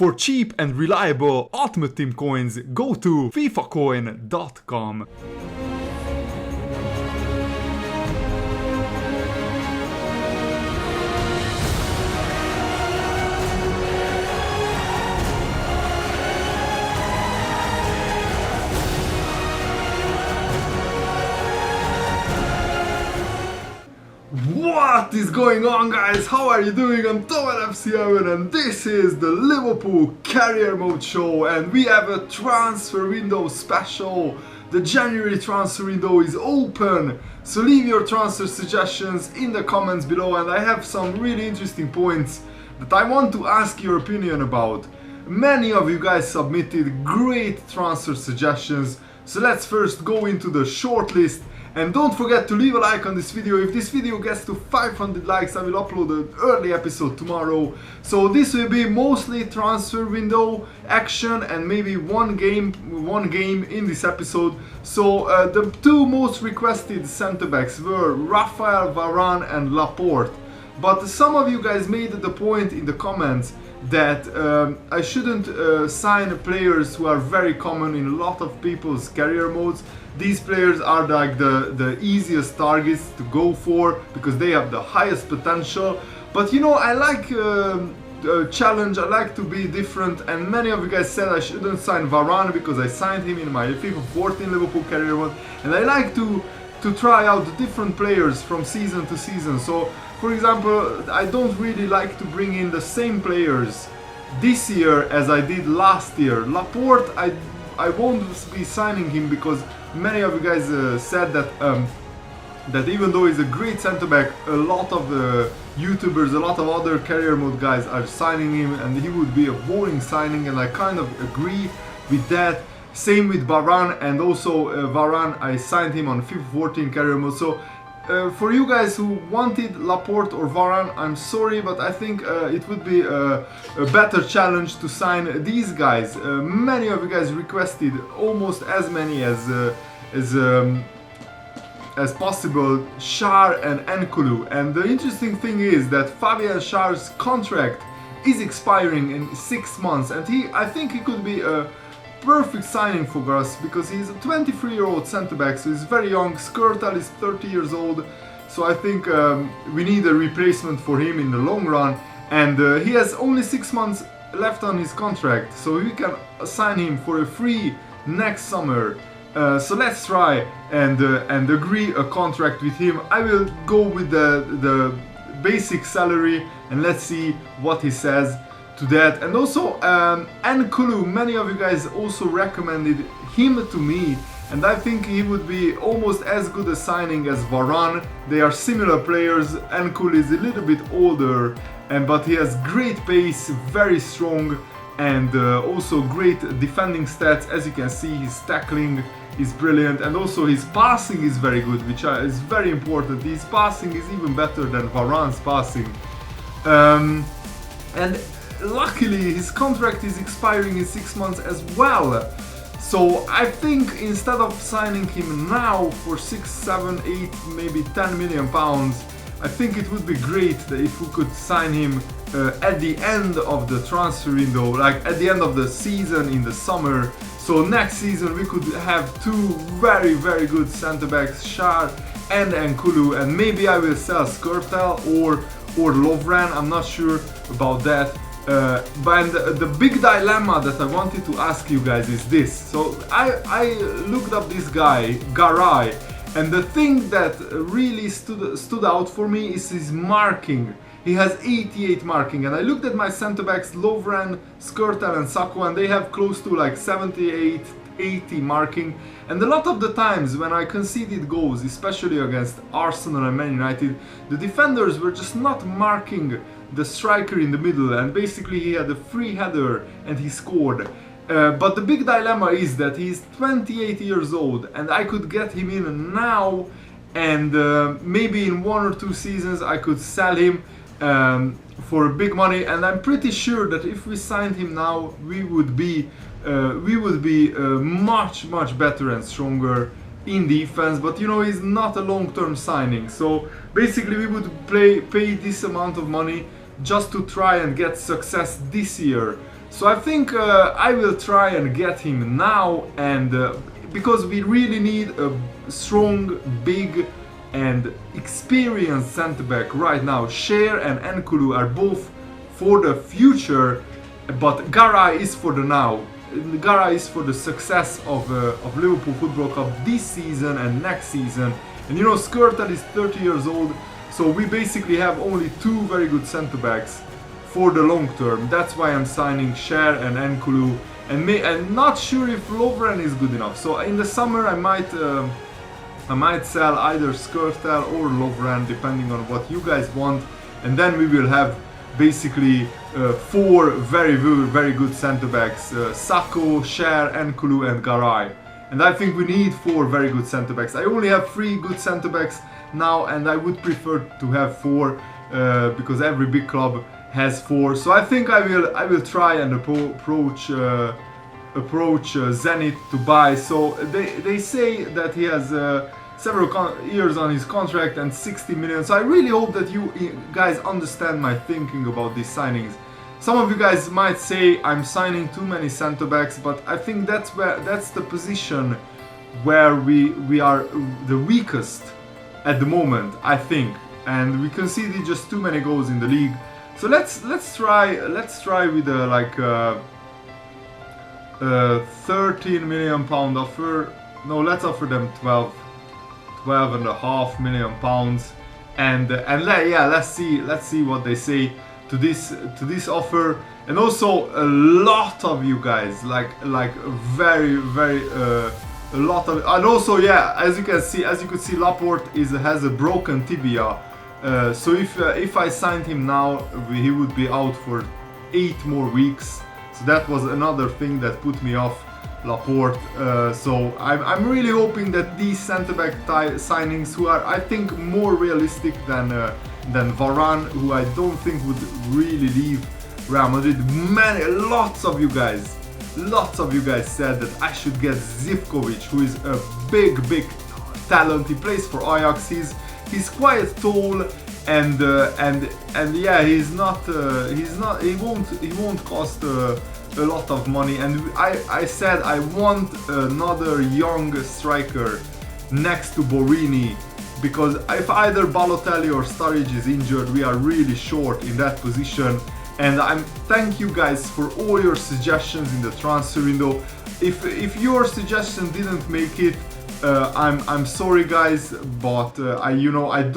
For cheap and reliable Ultimate Team coins, go to fifacoin.com. What is going on, guys? How are you doing? I'm TomerFC7 and this is the Liverpool Career Mode show, and we have a transfer window special. The January transfer window is open, so leave your transfer suggestions in the comments below, and I have some really interesting points that I want to ask your opinion about. Many of you guys submitted great transfer suggestions, so let's first go into the shortlist. And don't forget to leave a like on this video. If this video gets to 500 likes, I will upload an early episode tomorrow. So this will be mostly transfer window action and maybe one game in this episode. So the two most requested centre backs were Raphael Varane and Laporte. But some of you guys made the point in the comments that I shouldn't sign players who are very common in a lot of people's career modes. These players are like the easiest targets to go for because they have the highest potential. But you know, I like a challenge, I like to be different, and many of you guys said I shouldn't sign Varane because I signed him in my FIFA 14 Liverpool career mode, and I like to try out different players from season to season. So for example, I don't really like to bring in the same players this year as I did last year. Laporte, I won't be signing him because many of you guys said that that even though he's a great centre back, a lot of the YouTubers, a lot of other career mode guys are signing him, and he would be a boring signing, and I kind of agree with that. Same with Varane, and also Varane, I signed him on FIFA 14 career mode. So for you guys who wanted Laporte or Varane, I'm sorry, but I think it would be a better challenge to sign these guys. Many of you guys requested almost as many as possible, Schär and N'Koulou. And the interesting thing is that Fabian Schär's contract is expiring in 6 months, and I think he could be a perfect signing for us because he's a 23-year-old centre-back, so he's very young. Skrtel is 30 years old, so I think we need a replacement for him in the long run, and he has only 6 months left on his contract, so we can sign him for a free next summer. So let's try and agree a contract with him. I will go with the basic salary and let's see what he says to that. And also N'Koulou, many of you guys also recommended him to me, and I think he would be almost as good a signing as Varane. They are similar players. N'Koulou is a little bit older, but he has great pace, very strong, and also great defending stats. As you can see, his tackling is brilliant, and also his passing is very good, which is very important. His passing is even better than Varane's passing. And luckily his contract is expiring in 6 months as well. So I think instead of signing him now for 6, 7, 8, maybe 10 million pounds, I think it would be great if we could sign him at the end of the transfer window, like at the end of the season in the summer. So next season we could have two very good centre backs, Schär and N'Koulou, and maybe I will sell Skrtel or Lovren, I'm not sure about that. But the big dilemma that I wanted to ask you guys is this. So I looked up this guy, Garay, and the thing that really stood out for me is his marking. He has 88 marking, and I looked at my centre backs, Lovren, Skrtel and Sakho, and they have close to like 78, 80 marking. And a lot of the times when I conceded goals, especially against Arsenal and Man United, the defenders were just not marking the striker in the middle, and basically he had a free header and he scored. But the big dilemma is that he's 28 years old, and I could get him in now, and maybe in 1 or 2 seasons I could sell him for big money, and I'm pretty sure that if we signed him now, we would be much better and stronger in defense. But you know, he's not a long-term signing, so basically we would pay this amount of money just to try and get success this year. So I think I will try and get him now, and because we really need a strong, big and experienced centre back right now. Cher and N'Koulou are both for the future, but Garay is for the now. Garay is for the success of Liverpool Football Club this season and next season. And you know, Skrtel is 30 years old, so we basically have only two very good centre backs for the long term. That's why I'm signing Cher and N'Koulou, and I'm not sure if Lovren is good enough. So in the summer I might sell either Skrtel or Lovren, depending on what you guys want, and then we will have basically four very good centre backs: Sakho, Cher, N'Koulou and Garay. And I think we need four very good centre backs. I only have three good centre backs now, and I would prefer to have four because every big club has four. So I think I will try and approach Zenit to buy. So they say that he has several years on his contract and 60 million. So I really hope that you guys understand my thinking about these signings. Some of you guys might say I'm signing too many center backs, but I think that's the position where we are the weakest at the moment, I think, and we conceded just too many goals in the league. So let's try with a 13 million pound offer. No, let's offer them 12.5 million pounds, and let's see what they say to this offer. And also a lot of you guys like very a lot of, and also as you could see Laporte has a broken tibia, so if I signed him now, he would be out for 8 more weeks. So that was another thing that put me off Laporte. So I'm really hoping that these centre back signings, who are I think more realistic than Varane, who I don't think would really leave Real Madrid. Lots of you guys said that I should get Zivkovic, who is a big talent. He plays for Ajax. He's quite tall, and he won't cost a lot of money. And I said I want another young striker next to Borini, because if either Balotelli or Sturridge is injured, we are really short in that position. And thank you guys for all your suggestions in the transfer window. If your suggestion didn't make it, I'm sorry guys, but I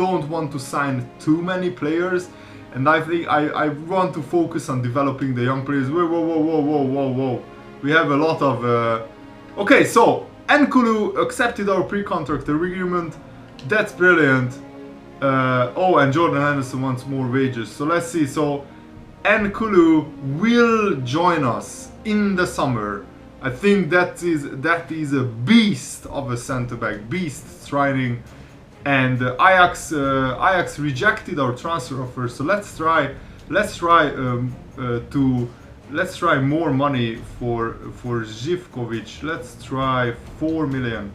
don't want to sign too many players, and I think I want to focus on developing the young players. Whoa. We have a lot of okay, so N'Koulou accepted our pre-contract agreement. That's brilliant. Oh, and Jordan Henderson wants more wages. So let's see. So N'Koulou will join us in the summer. I think that is a beast of a centre back, beast training. And Ajax rejected our transfer offer. So let's try more money for Zivkovic. Let's try 4 million.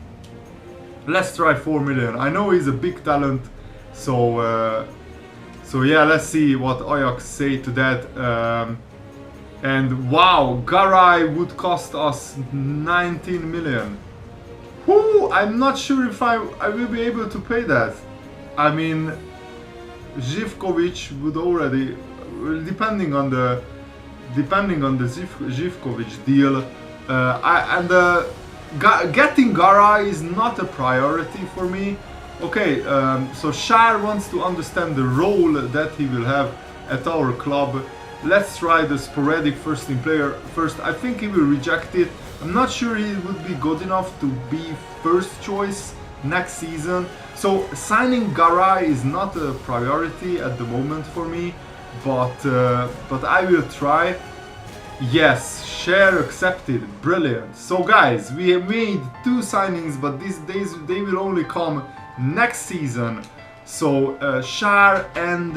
Let's try 4 million. I know he's a big talent, so yeah, let's see what Ajax say to that. And wow, Garay would cost us 19 million. Whoo, I'm not sure if I will be able to pay that. I mean, Zivkovic would already, depending on the Zivkovic deal, getting Garay is not a priority for me. Okay, so Cher wants to understand the role that he will have at our club. Let's try the sporadic first team player first. I think he will reject it. I'm not sure he would be good enough to be first choice next season. So signing Garay is not a priority at the moment for me, but I will try. Yes, Cher accepted. Brilliant. So guys, we have made 2 signings, but they will only come next season. So Cher and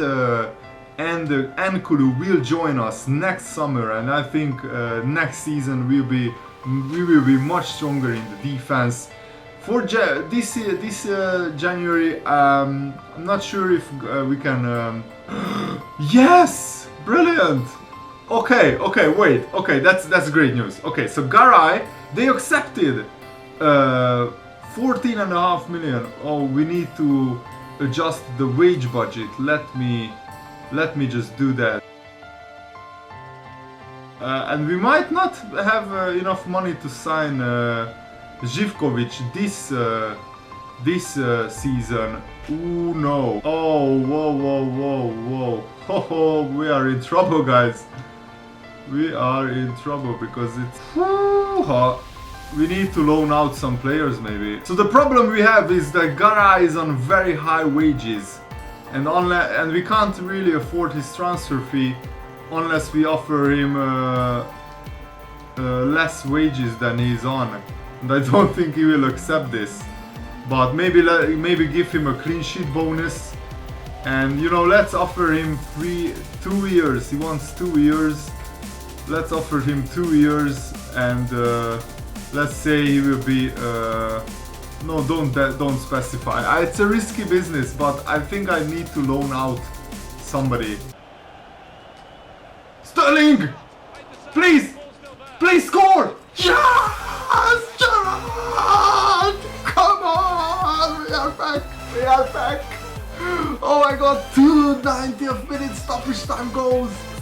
N'Koulou will join us next summer, and I think next season we will be much stronger in the defense. For this January, I'm not sure if we can. Yes, brilliant. Okay, wait. Okay, that's great news. Okay, so Garay, they accepted 14.5 million. Oh, we need to adjust the wage budget. Let me just do that. And we might not have enough money to sign Živković this season. Ooh, no. Oh, whoa. Oh, we are in trouble, guys. We are in trouble because it's... we need to loan out some players, maybe. So the problem we have is that Gara is on very high wages. And we can't really afford his transfer fee unless we offer him less wages than he's on. And I don't think he will accept this. But maybe give him a clean sheet bonus. And, you know, let's offer him 2 years. He wants 2 years. Let's offer him 2 years, and let's say he will be... no, don't specify. It's a risky business, but I think I need to loan out somebody. Sterling! Please! Please score! Yes! Gerrard! Come on! We are back! We are back! Oh my god, 2 90th minute stoppage time goals!